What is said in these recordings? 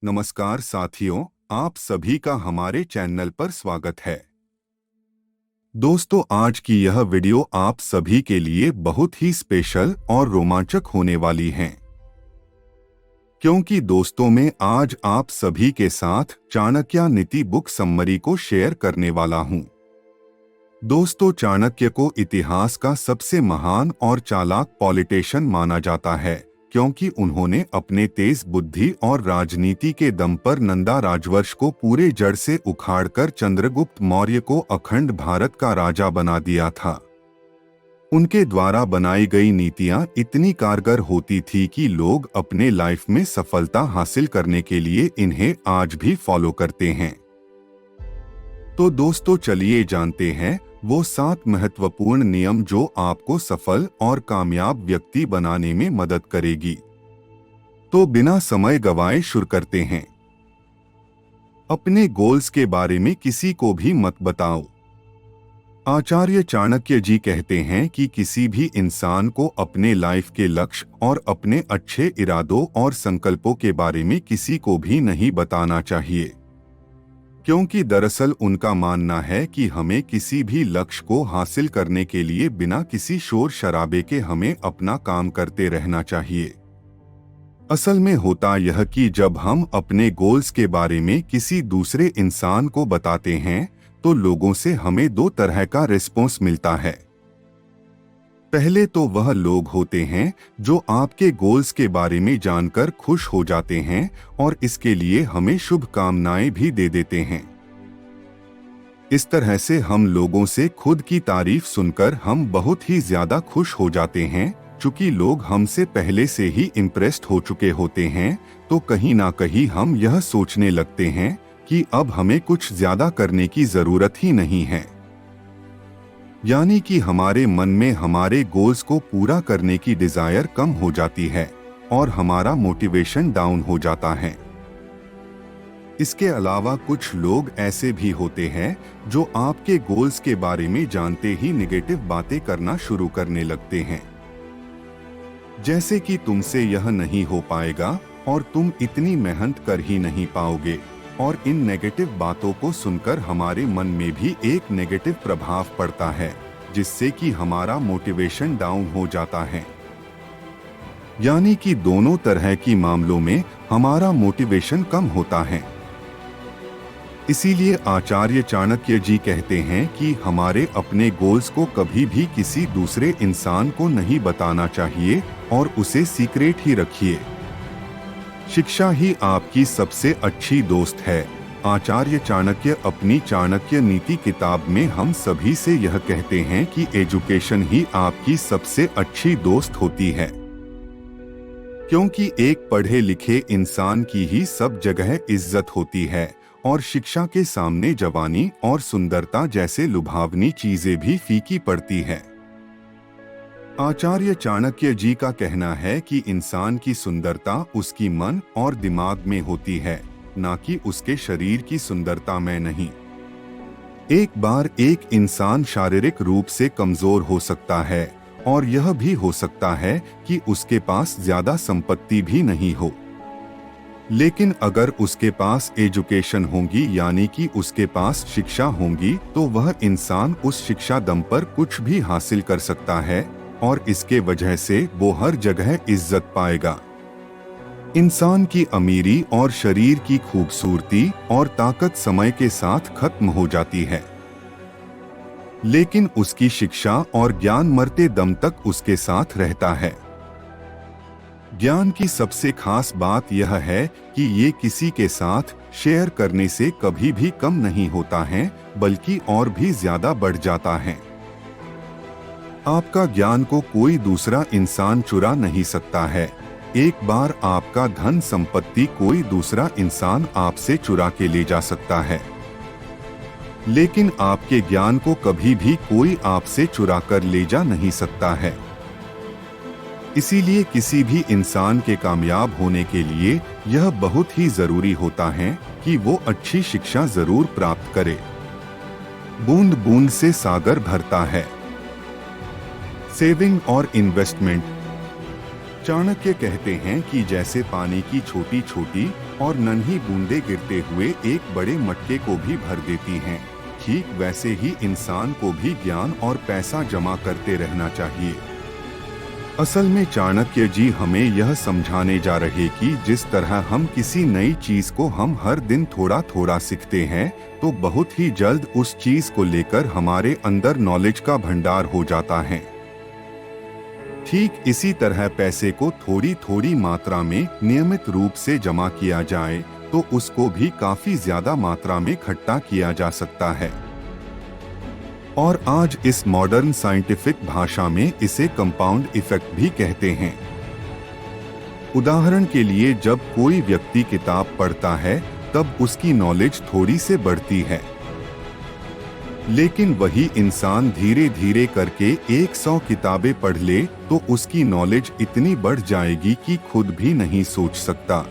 नमस्कार साथियों, आप सभी का हमारे चैनल पर स्वागत है। दोस्तों, आज की यह वीडियो आप सभी के लिए बहुत ही स्पेशल और रोमांचक होने वाली है, क्योंकि दोस्तों मैं आज आप सभी के साथ चाणक्य नीति बुक समरी को शेयर करने वाला हूं। दोस्तों, चाणक्य को इतिहास का सबसे महान और चालाक पॉलिटिशियन माना जाता है, क्योंकि उन्होंने अपने तेज बुद्धि और राजनीति के दम पर नंदा राजवंश को पूरे जड़ से उखाड़कर चंद्रगुप्त मौर्य को अखंड भारत का राजा बना दिया था। उनके द्वारा बनाई गई नीतियां इतनी कारगर होती थी कि लोग अपने लाइफ में सफलता हासिल करने के लिए इन्हें आज भी फॉलो करते हैं। तो दोस्तों, चलिए जानते हैं वो 7 महत्वपूर्ण नियम जो आपको सफल और कामयाब व्यक्ति बनाने में मदद करेगी। तो बिना समय गवाए शुरू करते हैं। अपने गोल्स के बारे में किसी को भी मत बताओ। आचार्य चाणक्य जी कहते हैं कि किसी भी इंसान को अपने लाइफ के लक्ष्य और अपने अच्छे इरादों और संकल्पों के बारे में किसी को भी नहीं बताना चाहिए, क्योंकि दरअसल उनका मानना है कि हमें किसी भी लक्ष्य को हासिल करने के लिए बिना किसी शोर शराबे के हमें अपना काम करते रहना चाहिए। असल में होता यह कि जब हम अपने गोल्स के बारे में किसी दूसरे इंसान को बताते हैं तो लोगों से हमें 2 तरह का रिस्पॉन्स मिलता है। पहले तो वह लोग होते हैं जो आपके गोल्स के बारे में जानकर खुश हो जाते हैं और इसके लिए हमें शुभकामनाएं भी दे देते हैं। इस तरह से हम लोगों से खुद की तारीफ सुनकर हम बहुत ही ज्यादा खुश हो जाते हैं। चूंकि लोग हमसे पहले से ही इम्प्रेस्ड हो चुके होते हैं, तो कहीं ना कहीं हम यह सोचने लगते हैं कि अब हमें कुछ ज्यादा करने की जरूरत ही नहीं है। यानी कि हमारे मन में हमारे गोल्स को पूरा करने की डिजायर कम हो जाती है और हमारा मोटिवेशन डाउन हो जाता है। इसके अलावा कुछ लोग ऐसे भी होते हैं जो आपके गोल्स के बारे में जानते ही नेगेटिव बातें करना शुरू करने लगते हैं, जैसे कि तुमसे यह नहीं हो पाएगा और तुम इतनी मेहनत कर ही नहीं पाओगे। और इन नेगेटिव बातों को सुनकर हमारे मन में भी एक नेगेटिव प्रभाव पड़ता है, जिससे कि हमारा मोटिवेशन डाउन हो जाता है। यानी कि दोनों तरह की मामलों में हमारा मोटिवेशन कम होता है। इसीलिए आचार्य चाणक्य जी कहते हैं कि हमारे अपने गोल्स को कभी भी किसी दूसरे इंसान को नहीं बताना चाहिए और उसे सीक्रेट ही रखिए। शिक्षा ही आपकी सबसे अच्छी दोस्त है। आचार्य चाणक्य अपनी चाणक्य नीति किताब में हम सभी से यह कहते हैं कि एजुकेशन ही आपकी सबसे अच्छी दोस्त होती है, क्योंकि एक पढ़े लिखे इंसान की ही सब जगह इज्जत होती है और शिक्षा के सामने जवानी और सुंदरता जैसे लुभावनी चीजें भी फीकी पड़ती है। आचार्य चाणक्य जी का कहना है कि इंसान की सुंदरता उसकी मन और दिमाग में होती है, ना कि उसके शरीर की सुंदरता में नहीं। एक बार एक इंसान शारीरिक रूप से कमजोर हो सकता है और यह भी हो सकता है कि उसके पास ज्यादा संपत्ति भी नहीं हो, लेकिन अगर उसके पास एजुकेशन होगी, यानी कि उसके पास शिक्षा होगी, तो वह इंसान उस शिक्षा दम पर कुछ भी हासिल कर सकता है और इसके वजह से वो हर जगह इज्जत पाएगा। इंसान की अमीरी और शरीर की खूबसूरती और ताकत समय के साथ खत्म हो जाती है, लेकिन उसकी शिक्षा और ज्ञान मरते दम तक उसके साथ रहता है। ज्ञान की सबसे खास बात यह है कि ये किसी के साथ शेयर करने से कभी भी कम नहीं होता है, बल्कि और भी ज्यादा बढ़ जाता है। आपका ज्ञान को कोई दूसरा इंसान चुरा नहीं सकता है। एक बार आपका धन संपत्ति कोई दूसरा इंसान आपसे चुरा के ले जा सकता है, लेकिन आपके ज्ञान को कभी भी कोई आपसे चुरा कर ले जा नहीं सकता है। इसीलिए किसी भी इंसान के कामयाब होने के लिए यह बहुत ही जरूरी होता है कि वो अच्छी शिक्षा जरूर प्राप्त करे। बूंद बूंद से सागर भरता है। सेविंग और इन्वेस्टमेंट। चाणक्य कहते हैं कि जैसे पानी की छोटी छोटी और नन्ही बूंदें गिरते हुए एक बड़े मटके को भी भर देती हैं। ठीक वैसे ही इंसान को भी ज्ञान और पैसा जमा करते रहना चाहिए। असल में चाणक्य जी हमें यह समझाने जा रहे कि जिस तरह हम किसी नई चीज को हम हर दिन थोड़ा थोड़ा सीखते हैं, तो बहुत ही जल्द उस चीज को लेकर हमारे अंदर नॉलेज का भंडार हो जाता है। ठीक इसी तरह पैसे को थोड़ी थोड़ी मात्रा में नियमित रूप से जमा किया जाए तो उसको भी काफी ज्यादा मात्रा में इकट्ठा किया जा सकता है। और आज इस मॉडर्न साइंटिफिक भाषा में इसे कंपाउंड इफेक्ट भी कहते हैं। उदाहरण के लिए जब कोई व्यक्ति किताब पढ़ता है तब उसकी नॉलेज थोड़ी से बढ़ती है, लेकिन वही इंसान धीरे धीरे करके 100 किताबें पढ़ ले तो उसकी नॉलेज इतनी बढ़ जाएगी कि खुद भी नहीं सोच सकता।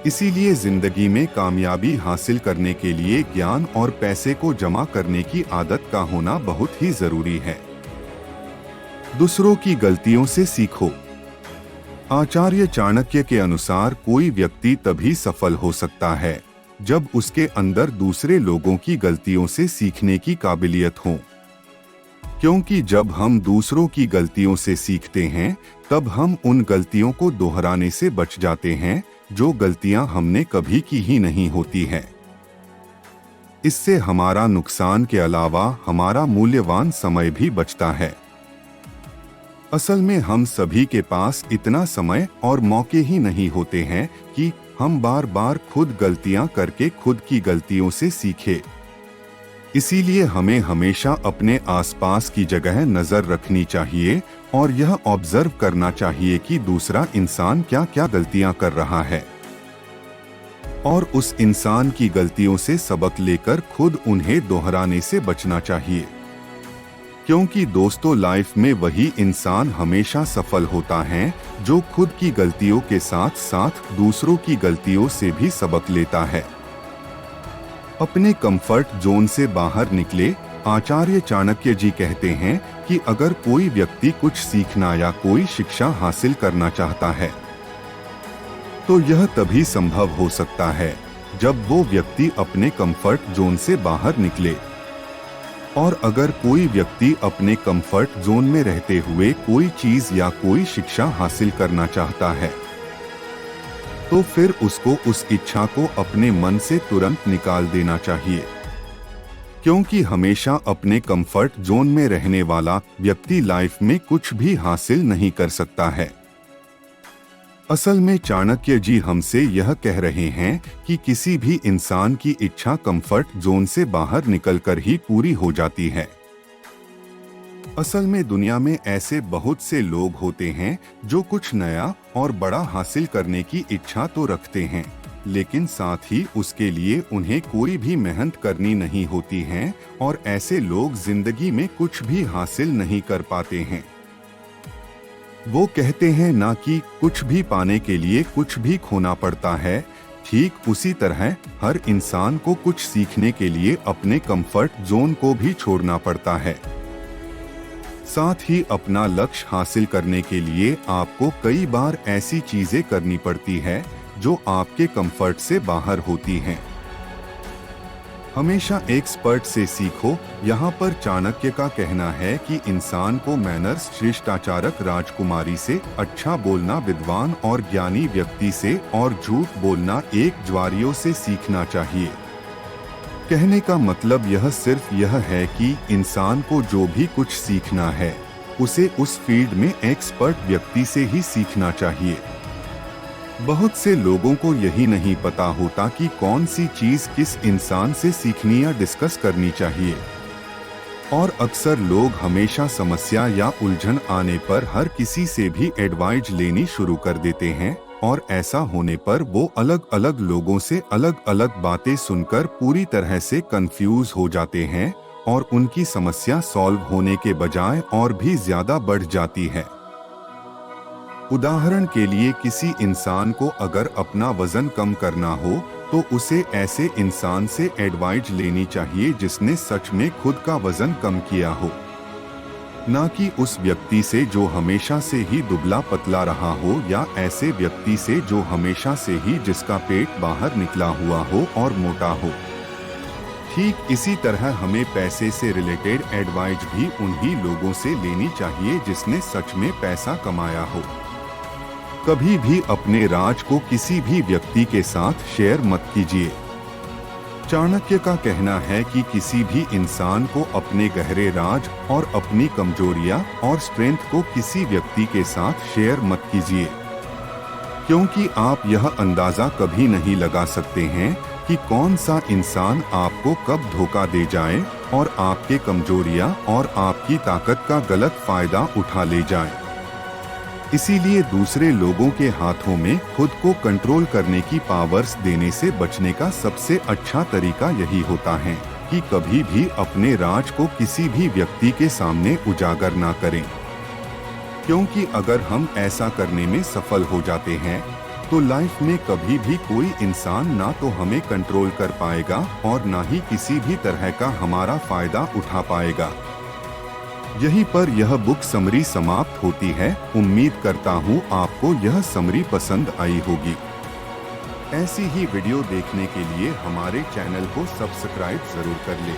इसीलिए जिंदगी में कामयाबी हासिल करने के लिए ज्ञान और पैसे को जमा करने की आदत का होना बहुत ही जरूरी है। दूसरों की गलतियों से सीखो। आचार्य चाणक्य के अनुसार कोई व्यक्ति तभी सफल हो सकता है जब उसके अंदर दूसरे लोगों की गलतियों से सीखने की काबिलियत हो, क्योंकि जब हम दूसरों की गलतियों से सीखते हैं तब हम उन गलतियों को दोहराने से बच जाते हैं जो गलतियां हमने कभी की ही नहीं होती है। इससे हमारा नुकसान के अलावा हमारा मूल्यवान समय भी बचता है। असल में हम सभी के पास इतना समय और मौके ही नहीं होते हैं कि हम बार बार खुद गलतियां करके खुद की गलतियों से सीखें। इसीलिए हमें हमेशा अपने आसपास की जगह नजर रखनी चाहिए और यह ऑब्जर्व करना चाहिए कि दूसरा इंसान क्या क्या गलतियां कर रहा है और उस इंसान की गलतियों से सबक लेकर खुद उन्हें दोहराने से बचना चाहिए। क्योंकि दोस्तों, लाइफ में वही इंसान हमेशा सफल होता है जो खुद की गलतियों के साथ साथ दूसरों की गलतियों से भी सबक लेता है। अपने कंफर्ट जोन से बाहर निकले। आचार्य चाणक्य जी कहते हैं कि अगर कोई व्यक्ति कुछ सीखना या कोई शिक्षा हासिल करना चाहता है तो यह तभी संभव हो सकता है जब वो व्यक्ति अपने कंफर्ट जोन से बाहर निकले। और अगर कोई व्यक्ति अपने कंफर्ट जोन में रहते हुए कोई चीज या कोई शिक्षा हासिल करना चाहता है तो फिर उसको उस इच्छा को अपने मन से तुरंत निकाल देना चाहिए, क्योंकि हमेशा अपने कंफर्ट जोन में रहने वाला व्यक्ति लाइफ में कुछ भी हासिल नहीं कर सकता है। असल में चाणक्य जी हमसे यह कह रहे हैं कि किसी भी इंसान की इच्छा कंफर्ट जोन से बाहर निकलकर ही पूरी हो जाती है। असल में दुनिया में ऐसे बहुत से लोग होते हैं जो कुछ नया और बड़ा हासिल करने की इच्छा तो रखते हैं, लेकिन साथ ही उसके लिए उन्हें कोई भी मेहनत करनी नहीं होती है और ऐसे लोग जिंदगी में कुछ भी हासिल नहीं कर पाते हैं। वो कहते हैं ना कि कुछ भी पाने के लिए कुछ भी खोना पड़ता है। ठीक उसी तरह हर इंसान को कुछ सीखने के लिए अपने कंफर्ट जोन को भी छोड़ना पड़ता है। साथ ही अपना लक्ष्य हासिल करने के लिए आपको कई बार ऐसी चीजें करनी पड़ती है जो आपके कंफर्ट से बाहर होती हैं। हमेशा एक्सपर्ट से सीखो। यहाँ पर चाणक्य का कहना है कि इंसान को मैनर्स, शिष्टाचारक राजकुमारी से, अच्छा बोलना विद्वान और ज्ञानी व्यक्ति से और झूठ बोलना एक ज्वारियों से सीखना चाहिए। कहने का मतलब यह सिर्फ यह है कि इंसान को जो भी कुछ सीखना है उसे उस फील्ड में एक्सपर्ट व्यक्ति से ही सीखना चाहिए। बहुत से लोगों को यही नहीं पता होता कि कौन सी चीज किस इंसान से सीखनी या डिस्कस करनी चाहिए, और अक्सर लोग हमेशा समस्या या उलझन आने पर हर किसी से भी एडवाइस लेनी शुरू कर देते हैं, और ऐसा होने पर वो अलग अलग लोगों से अलग अलग बातें सुनकर पूरी तरह से कंफ्यूज हो जाते हैं और उनकी समस्या सॉल्व होने के बजाय और भी ज्यादा बढ़ जाती है। उदाहरण के लिए किसी इंसान को अगर अपना वजन कम करना हो तो उसे ऐसे इंसान से एडवाइस लेनी चाहिए जिसने सच में खुद का वजन कम किया हो, ना कि उस व्यक्ति से जो हमेशा से ही दुबला पतला रहा हो या ऐसे व्यक्ति से जो हमेशा से ही जिसका पेट बाहर निकला हुआ हो और मोटा हो। ठीक इसी तरह हमें पैसे से रिलेटेड एडवाइस भी उन्हीं लोगों से लेनी चाहिए जिसने सच में पैसा कमाया हो। कभी भी अपने राज को किसी भी व्यक्ति के साथ शेयर मत कीजिए। चाणक्य का कहना है कि किसी भी इंसान को अपने गहरे राज और अपनी कमजोरियां और स्ट्रेंथ को किसी व्यक्ति के साथ शेयर मत कीजिए, क्योंकि आप यह अंदाजा कभी नहीं लगा सकते हैं कि कौन सा इंसान आपको कब धोखा दे जाए और आपके कमजोरियां और आपकी ताकत का गलत फायदा उठा ले जाए। इसीलिए दूसरे लोगों के हाथों में खुद को कंट्रोल करने की पावर्स देने से बचने का सबसे अच्छा तरीका यही होता है कि कभी भी अपने राज को किसी भी व्यक्ति के सामने उजागर ना करें, क्योंकि अगर हम ऐसा करने में सफल हो जाते हैं तो लाइफ में कभी भी कोई इंसान ना तो हमें कंट्रोल कर पाएगा और ना ही किसी भी तरह का हमारा फायदा उठा पाएगा। यहीं पर यह बुक समरी समाप्त होती है। उम्मीद करता हूँ आपको यह समरी पसंद आई होगी। ऐसी ही वीडियो देखने के लिए हमारे चैनल को सब्सक्राइब जरूर कर लें।